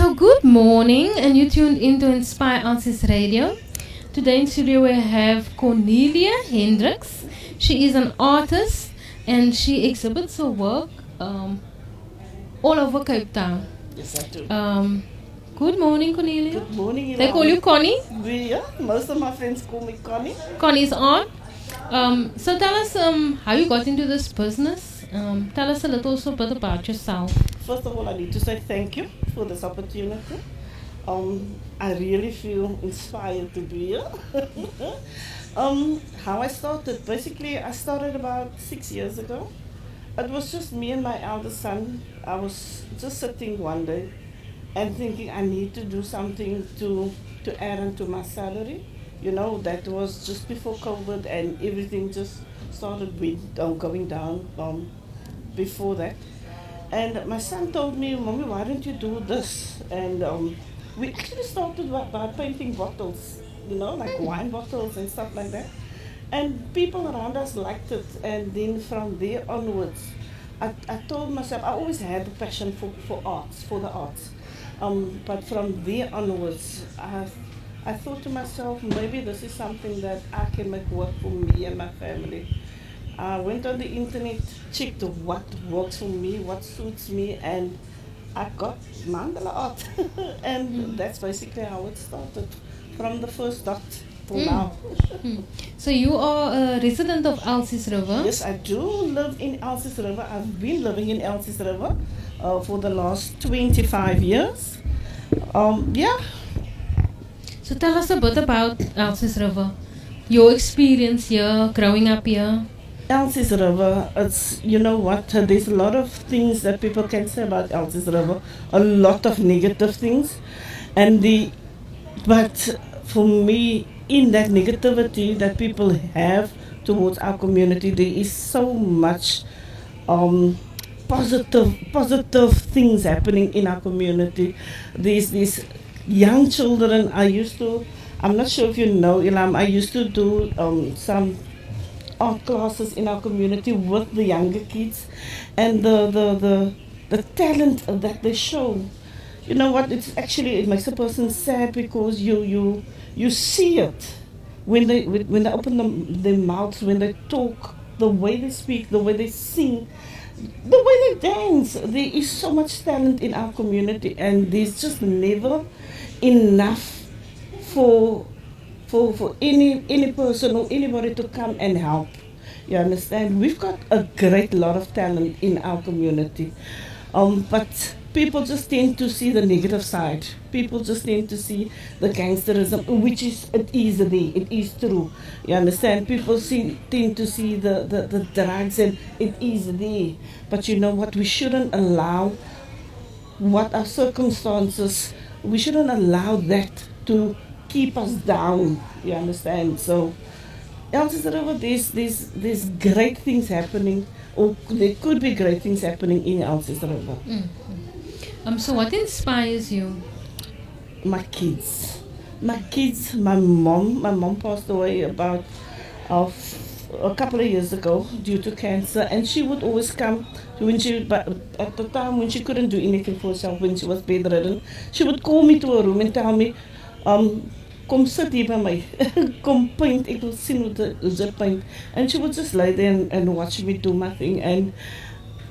So good morning, and you tuned into Inspire Answers Radio. Today in studio we have Cornelia Hendricks. She is an artist and she exhibits her work all over Cape Town. Yes, I do. Good morning, Cornelia. Good morning, Ilhaam. They call you Connie. Yeah, most of my friends call me Connie. Connie's art. So tell us how you got into this business. Tell us a little bit about yourself. First of all, I need to say thank you for this opportunity. I really feel inspired to be here. How I started, basically, I started about 6 years ago. It was just me and my eldest son. I was just sitting one day and thinking I need to do something to add on to my salary. You know, that was just before COVID and everything just started going down before that. And my son told me, Mommy, why don't you do this? And we actually started by painting bottles, you know, like wine bottles and stuff like that. And people around us liked it. And then from there onwards, I told myself, I always had a passion for arts, for the arts. But from there onwards, I thought to myself, maybe this is something that I can make work for me and my family. I went on the internet, checked what works for me, what suits me, and I got mandala art. And that's basically how it started, from the first dot till now. So you are a resident of Elsies River? Yes, I do live in Elsies River. I've been living in Elsies River for the last 25 years. Yeah. So tell us a bit about Elsies River. Your experience here, growing up here. Elsies River, it's, you know what, there's a lot of things that people can say about Elsies River, a lot of negative things. But for me, in that negativity that people have towards our community, there is so much positive things happening in our community. There's these young children. I'm not sure if you know, Ilhaam, I used to do some art classes in our community with the younger kids, and the talent that they show. You know what? It makes a person sad because you see it when they open their mouths, when they talk, the way they speak, the way they sing, the way they dance. There is so much talent in our community, and there's just never enough for any person or anybody to come and help. You understand? We've got a great lot of talent in our community. But people just tend to see the negative side. People just tend to see the gangsterism, which it is there, it is true. You understand? People tend to see the drugs, and it is there. But you know what? We shouldn't allow what our circumstances, we shouldn't allow that to keep us down. You understand? So, Elsies River, there's great things happening, or there could be great things happening in Elsies River. So what inspires you? My kids, my mom passed away about a couple of years ago due to cancer, and she would always come but at the time when she couldn't do anything for herself, when she was bedridden, she would call me to her room and tell me, kom sit hier by my, kom paint, ek wil sien hoe ze paint. And she would just lie there and watch me do my thing. And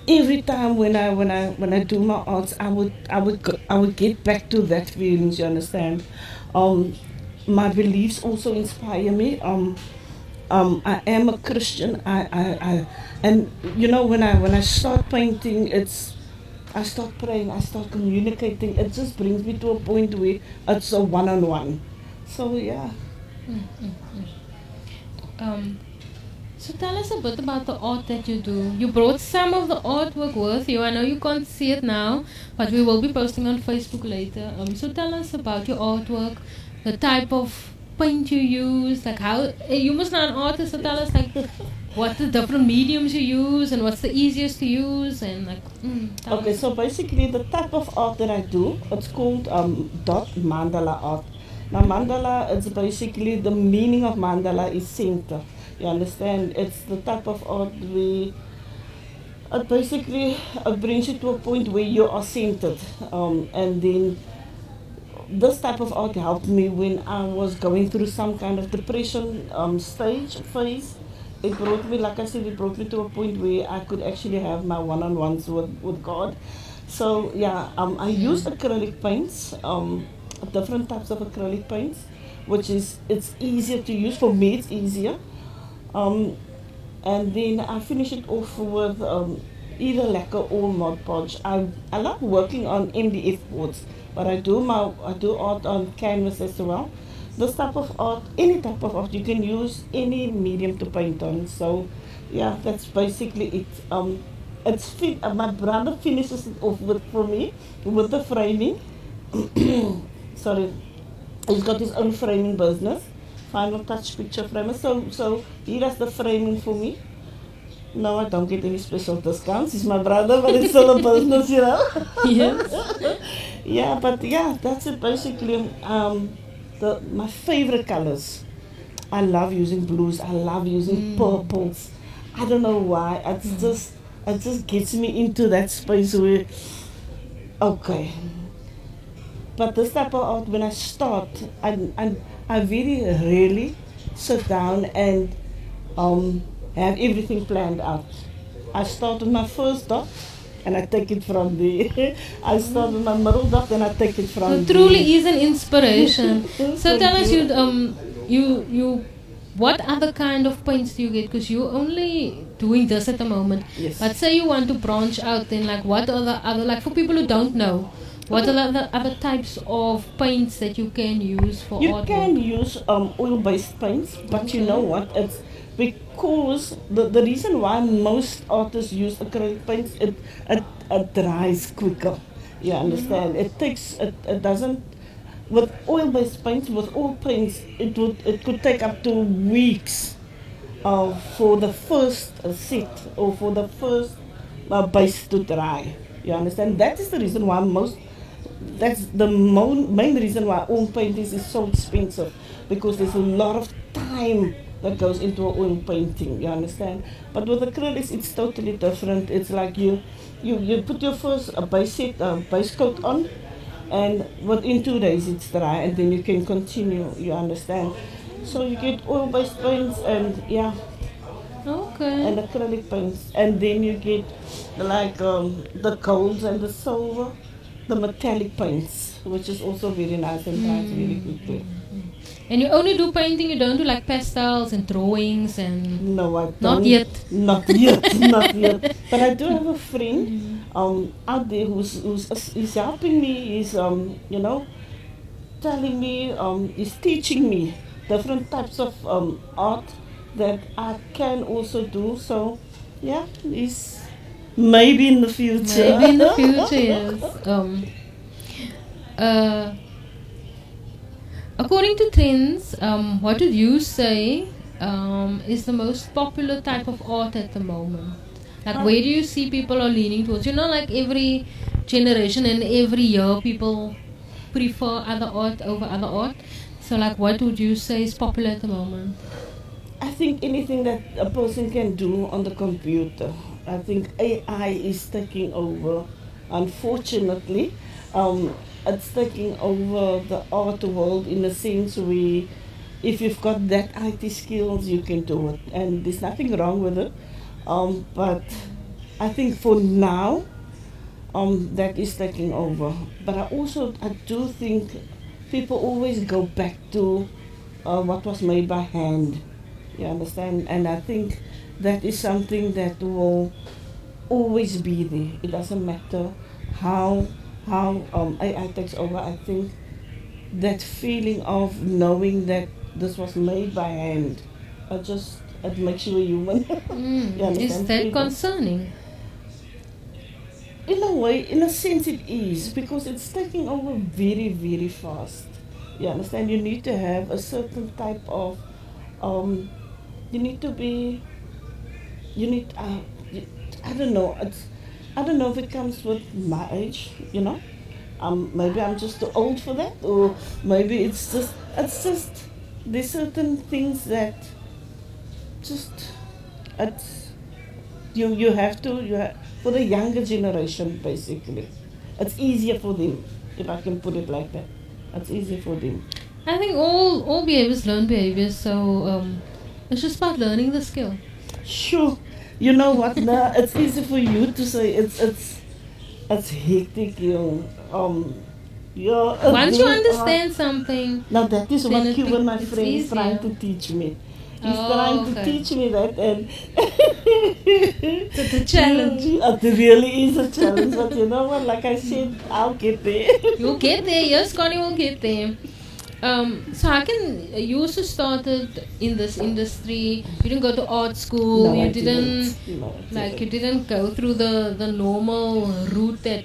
every time when I do my arts, I would get back to that feelings. You understand? My beliefs also inspire me. I am a Christian. And you know, when I start painting, I start praying, I start communicating. It just brings me to a point where it's a one-on-one. So yeah. So tell us a bit about the art that you do. You brought some of the artwork with you. I know you can't see it now, but we will be posting on Facebook later. So tell us about your artwork, the type of paint you use, like how you must know an artist. So tell us like what the different mediums you use and what's the easiest to use, and like. Okay, so basically the type of art that I do, it's called dot mandala art. Now mandala, it's basically, the meaning of mandala is center. You understand? It's the type of art where it basically brings you to a point where you are centered, and then this type of art helped me when I was going through some kind of depression stage phase. It brought me, like I said, it brought me to a point where I could actually have my one-on-ones with God. So yeah, I use acrylic paints, different types of acrylic paints, which is it's easier to use for me. It's easier. Um, and then I finish it off with either lacquer or Mod Podge. I love working on MDF boards, but I do art on canvas as well. This type of art, any type of art, you can use any medium to paint on. So, yeah, that's basically it. My brother finishes it off with for me with the framing. Sorry, he's got his own framing business, Final Touch Picture Framer. So he does the framing for me. No, I don't get any special discounts. He's my brother, but it's still a business, you know. Yes. Yeah, but yeah, that's it basically. My favorite colors. I love using blues. I love using purples. I don't know why. It just gets me into that space where okay. But this type of art, when I start, I very rarely sit down and um, have everything planned out. I start with my first dot and I take it from there. I start with my middle dot and I take it So from truly there. is an inspiration. So tell Thank us, you. you, what other kind of paints do you get? Because you're only doing this at the moment. Yes. But say you want to branch out, then like what are the other, like for people who don't know, what are the other types of paints that you can use for You artwork? can use oil-based paints, but you know what? It's because the reason why most artists use acrylic paints, it dries quicker. You understand? It doesn't with oil-based paints, with oil paints, it could take up to weeks for the first set or for the first base to dry. You understand? That is the reason why that's the main reason why oil painting is so expensive, because there's a lot of time that goes into oil painting. You understand? But with acrylics, it's totally different. It's like you put your first base coat on, and within 2 days it's dry, and then you can continue. You understand? So you get oil-based paints and yeah, and Okay. acrylic paints, and then you get like the golds and the silver, the metallic paints, which is also very nice and dries really quickly. And you only do painting, you don't do like pastels and drawings and No, I not don't. yet. Not yet, not yet. But I do have a friend out there who's helping me. He's telling me, he's teaching me different types of art that I can also do. So, yeah, he's maybe in the future. Maybe in the future, yes. Uh, According to trends, what would you say is the most popular type of art at the moment? Like, where do you see people are leaning towards? You know, like every generation and every year, people prefer other art over other art. So, like, what would you say is popular at the moment? I think anything that a person can do on the computer. I think AI is taking over. Unfortunately, it's taking over the art world in a sense where if you've got that IT skills, you can do it, and there's nothing wrong with it. But I think for now, that is taking over. But I do think people always go back to what was made by hand. You understand? And I think that is something that will always be there. It doesn't matter how AI takes over. I think that feeling of knowing that this was made by hand, it makes you a human. You Is understand? that concerning? In a way, in a sense, it is because it's taking over very, very fast. You understand? You need to have a certain type of, um, you need to be, you need, I don't know. I don't know if it comes with my age. You know, maybe I'm just too old for that, or maybe it's just there's certain things that just it's you have to for the younger generation basically, it's easier for them if I can put it like that. It's easy for them. I think all behaviors learn behaviors, so it's just about learning the skill. Sure. You know what? Now it's easy for you to say it's hectic, you know. Yeah, Once you very hard. understand something, Now that is then what Cuban, my it's friend, is trying easier. to teach me. He's trying Oh, to okay. teach me that, and It's a challenge. it really is a challenge. But you know what? Like I said, I'll get there. You'll get there. Yes, Connie will get there. So how can you also started in this industry? You didn't go to art school. No, You I didn't didn't. No, I like you didn't. didn't go through the normal route that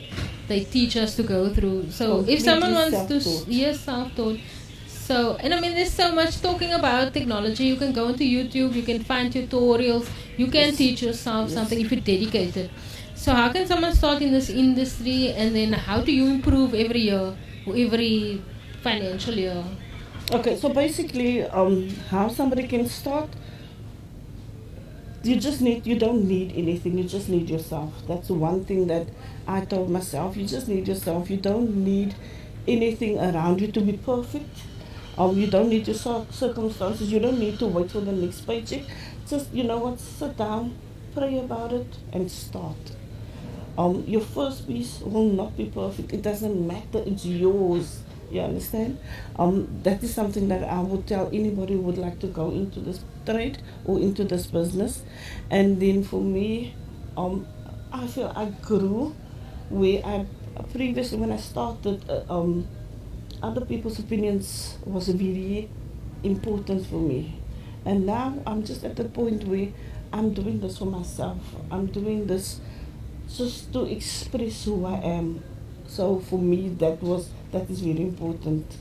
they teach us to go through. So if someone Completely wants to, self-taught. yes, self-taught. So, and I mean, there's so much talking about technology. You can go into YouTube. You can find tutorials. You can Yes. teach yourself Yes. something if you're dedicated. So how can someone start in this industry, and then how do you improve every year or every financial year? Okay, so basically, how somebody can start, you don't need anything, you just need yourself. That's one thing that I told myself. You just need yourself. You don't need anything around you to be perfect. You don't need your circumstances. You don't need to wait for the next paycheck. Just, you know what, sit down, pray about it, and start. Your first piece will not be perfect. It doesn't matter. It's yours. You understand? That is something that I would tell anybody who would like to go into this trade or into this business. And then for me, I feel I grew where I previously when I started. Other people's opinions was very important for me, and now I'm just at the point where I'm doing this for myself. I'm doing this just to express who I am. So for me, that is very important.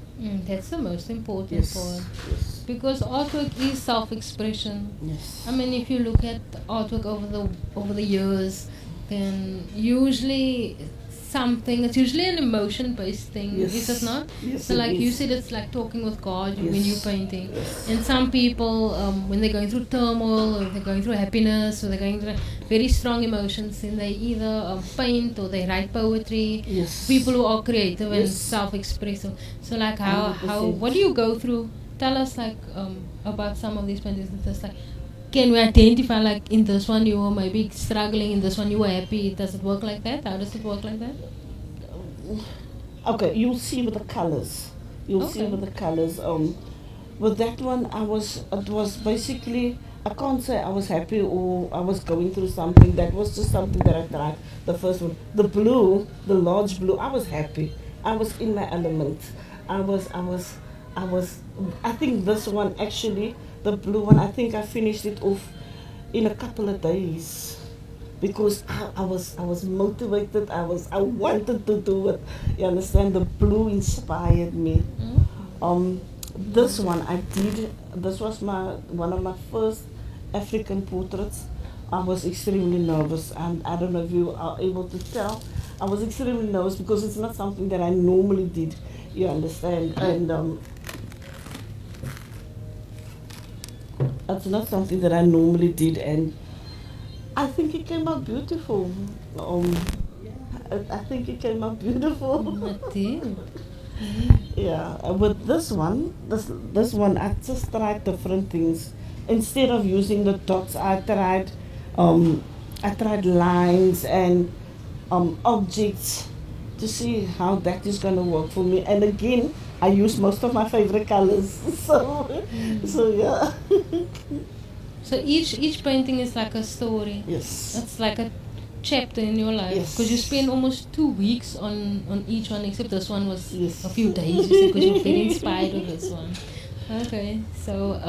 That's the most important part Yes, yes, because artwork is self-expression. yes. I mean, if you look at artwork over the years, then usually something. It's usually an emotion-based thing, Yes. is it not? Yes, So, it like you is. said, it's like talking with God when Yes. you're painting. Yes. And some people, when they're going through turmoil or they're going through happiness or they're going through very strong emotions, then they either paint or they write poetry. Yes. People who are creative and Yes. self-expressive. So, like, how 100%. what do you go through? Tell us like about some of these paintings. Just like, can we identify like in this one you were maybe struggling, in this one you were happy? Does it work like that? How does it work like that? Okay, you'll see with the colors. You'll see Okay. with the colors. With that one, it was basically, I can't say I was happy or I was going through something. That was just something that I tried. The first one, the blue, the large blue, I was happy. I was in my element. I was, I think this one actually, the blue one, I think I finished it off in a couple of days because I was motivated. I wanted to do it. You understand? The blue inspired me. Mm? This one I did. This was my one of my first African portraits. I was extremely nervous, and I don't know if you are able to tell. I was extremely nervous because it's not something that I normally did. You understand? And it's not something that I normally did, and I think it came out beautiful. Um, I think it came out beautiful. It did. Yeah, with this one, I just tried different things. Instead of using the dots, um, I tried lines and objects to see how that is gonna work for me. And again, I use most of my favorite colors. So yeah. So each painting is like a story. Yes. It's like a chapter in your life Yes. because you spend almost 2 weeks on each one, except this one was Yes. a few days. You said because you're very inspired of this one. Okay, so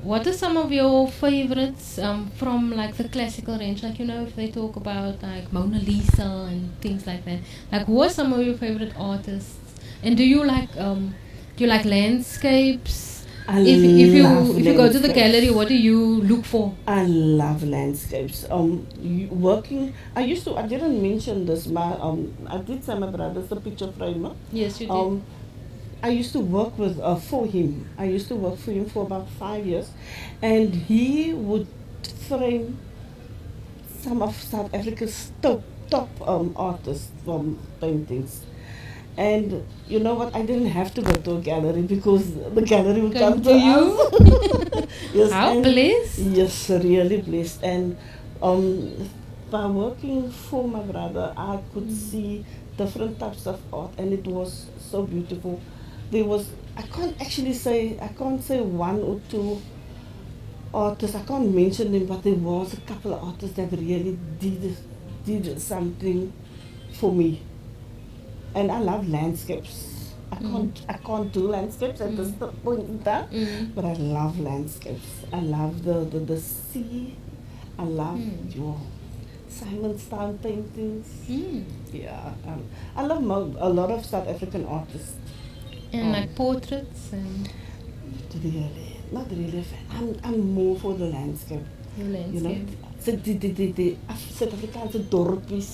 what are some of your favorites from like the classical range? Like, you know, if they talk about like Mona Lisa and things like that. Like, who are some of your favorite artists? And do you like landscapes? I If you go to the landscapes. gallery, what do you look for? I love landscapes. Working. I didn't mention this. I did say my brother's the picture framer. Yes, you did. I used to work with for him. I used to work for him for about 5 years, and he would frame some of South Africa's top artists from paintings. And you know what? I didn't have to go to a gallery because the gallery would come to you? us. Yes, How and blessed. yes, really blessed. And um, by working for my brother, I could see different types of art, and it was so beautiful. There was I can't say one or two artists. I can't mention them, but there was a couple of artists that really did something for me. And I love landscapes. I can't do landscapes at this point in time, but I love landscapes. I love the sea. I love your Simon Stein paintings. Yeah, I love a lot of South African artists. And like portraits and Really, not really a fan. I'm more for the landscape. the You know, landscape. so the South Afrikaanse dorpies.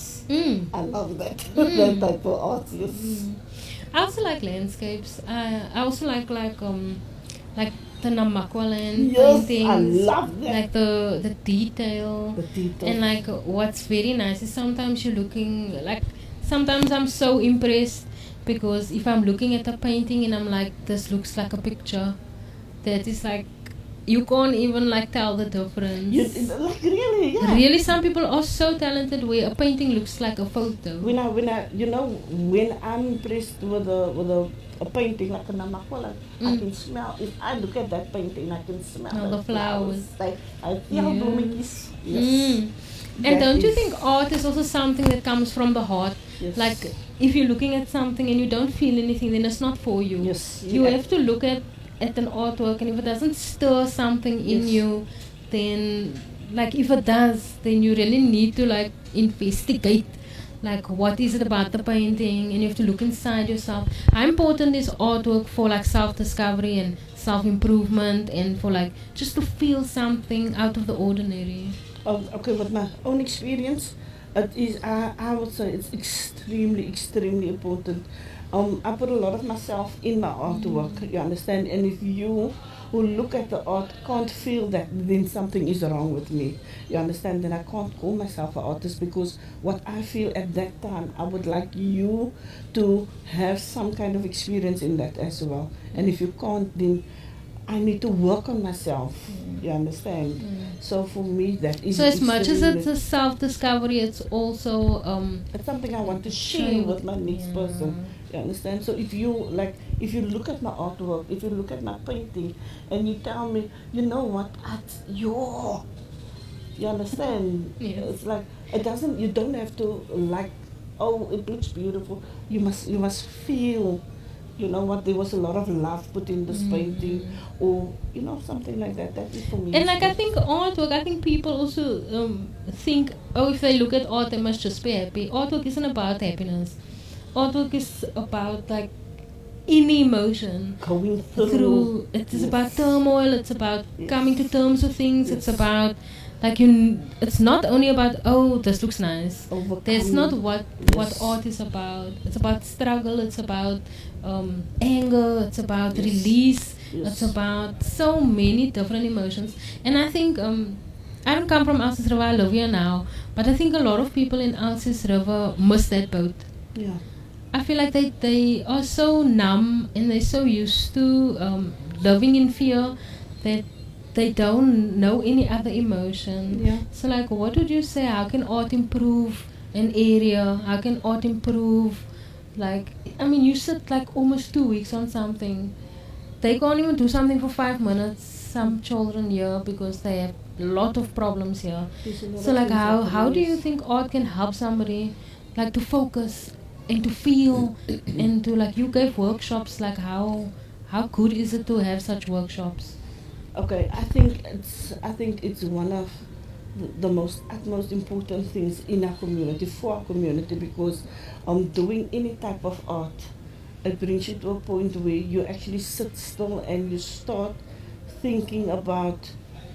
I love that that Mm. type of art. Yes. I also like landscapes. I also like the Namakwaland Yes, I paintings. love that. Like the detail. The detail. And like what's very nice is sometimes you're looking like sometimes I'm so impressed because if I'm looking at a painting and I'm like this looks like a picture, that is like you can't even like tell the difference. Like really, yeah. Really, some people are so talented where a painting looks like a photo. When I you know when I'm impressed with a painting like a Namakwaland, I can smell. If I look at that painting, I can smell All the flowers. Like I feel Yeah. bloemetjies. Yes. And That don't you is- think art is also something that comes from the heart? Yes. Like if you're looking at something and you don't feel anything, then it's not for you. Yes. You yeah. have to look at an artwork, and if it doesn't stir something in Yes. you, then like if it does, then you really need to like investigate. Like what is it about the painting, and you have to look inside yourself. How important is artwork for like self-discovery and self-improvement, and for like just to feel something out of the ordinary? Okay, with my own experience, it is I would say it's extremely important. I put a lot of myself in my artwork. You understand? And if you who look at the art can't feel that, then something is wrong with me. You understand? Then I can't call myself an artist because what I feel at that time, I would like you to have some kind of experience in that as well. And if you can't, then I need to work on myself. You understand? So for me, that is So as much as it's extremely- a self-discovery, it's also it's something I want to share Share with my next yeah. person. You understand? So if you look at my artwork, if you look at my painting, and you tell me, you know what, you understand? Yes. It's like it doesn't. You don't have to like. Oh, it looks beautiful. You must feel. You know what? There was a lot of love put in this painting, or you know something like that. That is for me. And like I think artwork, I think people also think, oh, if they look at art, they must just be happy. Artwork isn't about happiness. Artwork is about like any emotion. Going through. It is Yes. about turmoil. It's about Yes. coming to terms with things. It's Yes. about like you. It's not only about oh, this looks nice. That's not what Yes. art is about. It's about struggle. It's about anger. It's about Yes. release. Yes. It's about so many different emotions. And I think I don't come from Elsis River. I live here now, but I think a lot of people in Elsis River miss that boat. Yeah. I feel like they are so numb and they're so used to living in fear that they don't know any other emotion. Yeah. So like what would you say, how can art improve an area? How can art improve like I mean you sit like almost 2 weeks on something. They can't even do something for 5 minutes, some children here because they have a lot of problems here. There's a lot So of like things how do happening. you think art can help somebody like to focus and to feel and to like you gave workshops, like how good is it to have such workshops? Okay, I think it's one of the most utmost important things in our community, for our community, because doing any type of art, it brings you to a point where you actually sit still and you start thinking about,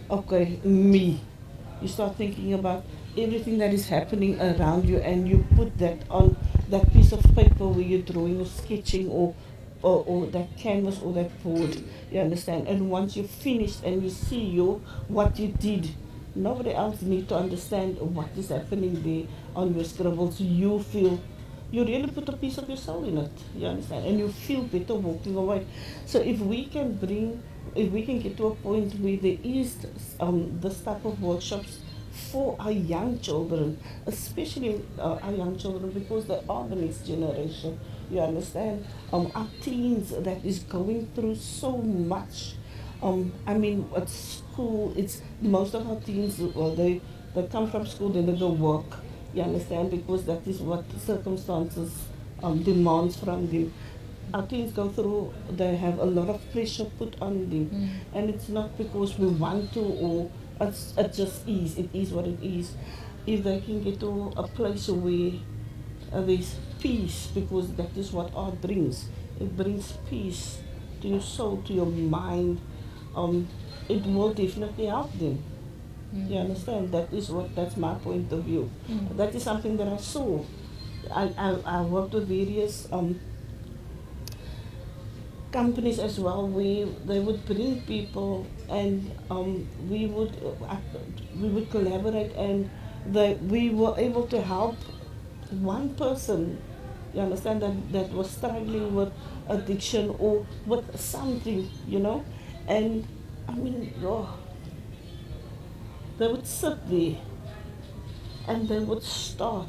okay, me. You start thinking about everything that is happening around you, and you put that on that piece of paper where you're drawing or sketching, or that canvas or that board. You understand? And once you're finished and you see what you did, Nobody else need to understand what is happening there on your scribbles. You feel, you really put a piece of your soul in it. You understand, and you feel better walking away. So if we can bring, if we can get to a point where there is this type of workshops for our young children, especially our young children, because they are the next generation. You understand? Our teens that is going through so much. I mean, at school, it's most of our teens, well, they come from school, then they go work. You understand? Because that is what the circumstances demands from them. Our teens go through, they have a lot of pressure put on them. And it's not because we want to, or it just is. It is what it is. If they can get to a place where there's peace, because that is what art brings. It brings peace to your soul, to your mind. It will definitely help them. You understand? That's my point of view. That is something that I saw. I worked with various companies as well, where they would bring people, and we would collaborate, and we were able to help one person. You understand, that was struggling with addiction or with something, and I mean, oh, they would sit there and they would start.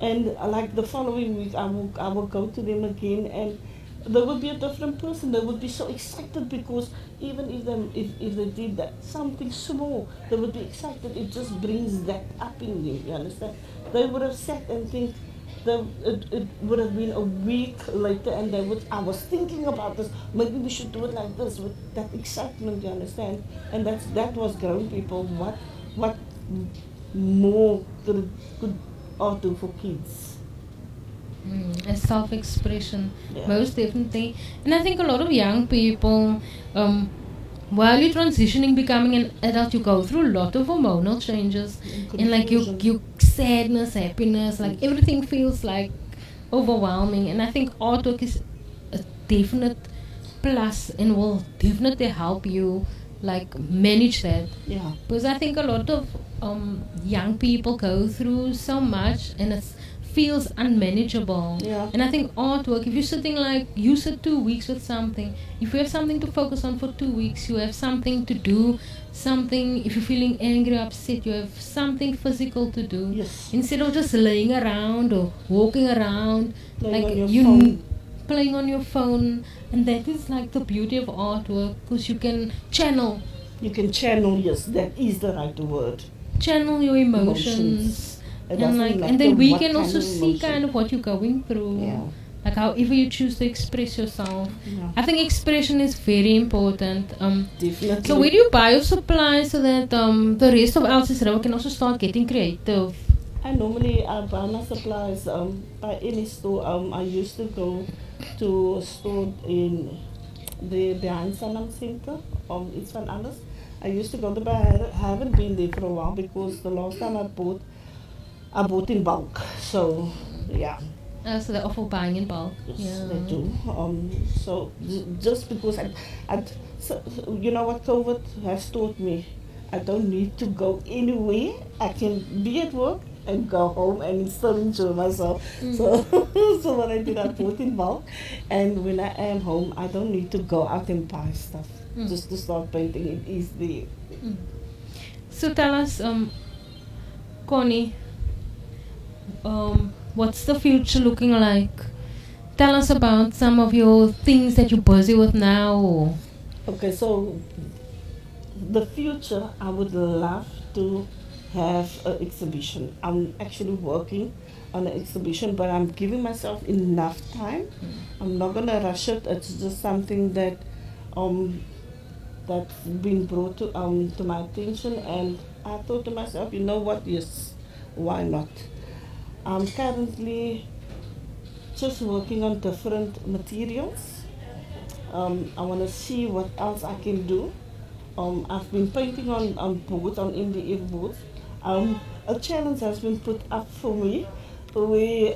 And like the following week, I will go to them again, and they would be a different person. They would be so excited, because even if they did that something small, they would be excited. It just brings that up in them. You understand? They would have sat and think. It would have been a week later, and they would. I was thinking about this. Maybe we should do it like this, with that excitement. You understand? And that was grown people. What more could art do for kids? A self-expression, Yeah. most definitely. And I think a lot of young people, while you're transitioning, becoming an adult, you go through a lot of hormonal changes, and like you sadness, happiness, like everything feels like overwhelming. And I think artwork is a definite plus, and will definitely help you like manage that. Yeah. Because I think a lot of young people go through so much, and it feels unmanageable. Yeah. And I think artwork, if you're sitting like, you sit 2 weeks with something, if you have something to focus on for 2 weeks, you have something to do, something, if you're feeling angry, upset, you have something physical to do. Yes. Instead of just laying around or walking around, Playing like on your you phone. playing on your phone. And that is like the beauty of artwork, because you can channel You can channel. Yes, that is the right word. your emotions. It And doesn't like, matter and then we what can kind also of see emotion. kind of what you're going through. Yeah. Like however you choose to express yourself. Yeah. I think expression is very important. Definitely. So where do you buy your supplies so that the rest of Elsie's Row can also start getting creative? I normally buy my supplies by any store. I used to go to a store in the behind Sanlam Center. It's van alles. I used to go there, but I haven't been there for a while, because the last time I bought in bulk. So yeah. So they're awful buying in bulk. Yes, they do. So just because so, you know what COVID has taught me, I don't need to go anywhere. I can be at work and go home and still enjoy myself. So, so what I did, I bought in bulk, and when I am home, I don't need to go out and buy stuff just to start painting. It is there. So tell us, Connie, what's the future looking like? Tell us about some of your things that you're busy with now. Or Okay, so the future, I would love to have an exhibition. I'm actually working on an exhibition, but I'm giving myself enough time. I'm not gonna rush it. It's just something that that's been brought to my attention, and I thought to myself, you know what? Yes, why not? I'm currently just working on different materials. I want to see what else I can do. I've been painting on boards, on MDF boards. A challenge has been put up for me where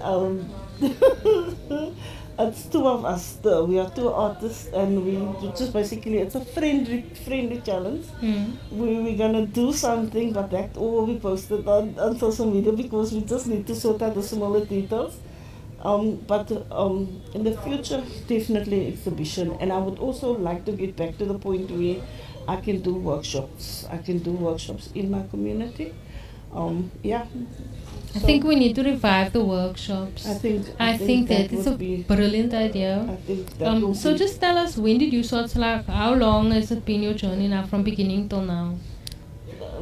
It's two of us. We are two artists, and we just basically it's a friendly challenge. Mm. We're gonna do something, but that all will be posted on social media because we just need to sort out the smaller details. But in the future, definitely exhibition, and I would also like to get back to the point where I can do workshops. I can do workshops in my community. Yeah. I So think we need to revive the workshops. I think that is a would be. brilliant idea. I think that will So be. just tell us, when did you start, like, how long has it been your journey now from beginning till now?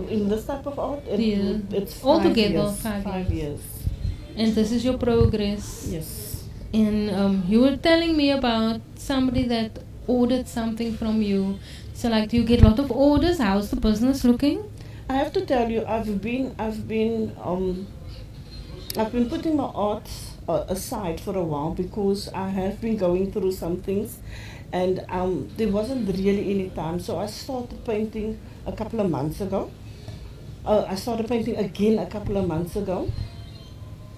In this type of art, Yeah. it's Altogether, 5 years. 5 years. And this is your progress. Yes. And you were telling me about somebody that ordered something from you. So, like, do you get a lot of orders? How's the business looking? I have to tell you, I've been putting my art aside for a while because I have been going through some things, and there wasn't really any time. So I started painting a couple of months ago. I started painting again a couple of months ago,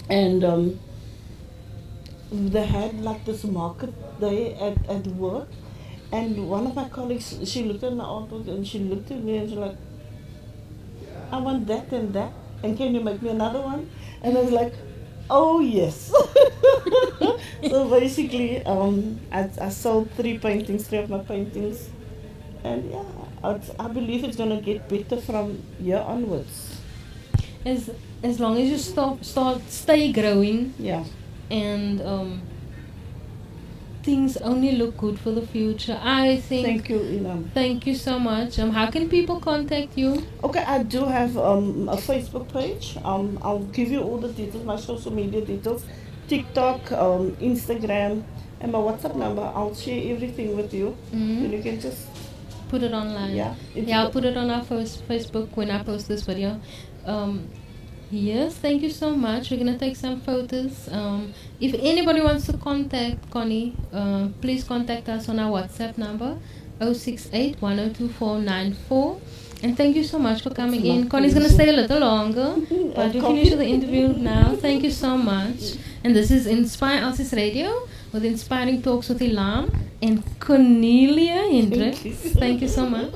and they had like this market day at work, and one of my colleagues, she looked at my artwork and she looked at me and she's like, I want that and that, and can you make me another one? And I was like, oh yes. So basically, I sold three of my paintings, and yeah, I believe it's gonna get better from here onwards. As as long as you stay growing, Yeah. and things only look good for the future. I think. Thank you, Ilham. Thank you so much. How can people contact you? Okay, I do have a Facebook page. I'll give you all the details, my social media details, TikTok, Instagram, and my WhatsApp number. I'll share everything with you. Mhm. And you can just, Put it online. yeah. Yeah, I'll put it on our Facebook when I post this video. Um, yes, thank you so much. We're gonna take some photos. If anybody wants to contact Connie, please contact us on our WhatsApp number 068 102494. And thank you so much for coming in. Connie's gonna stay a little longer, but we finish the interview now. Thank you so much. And this is Inspire Artists Radio with Inspiring Talks with Ilham and Cornelia Hendricks. Thank you so much.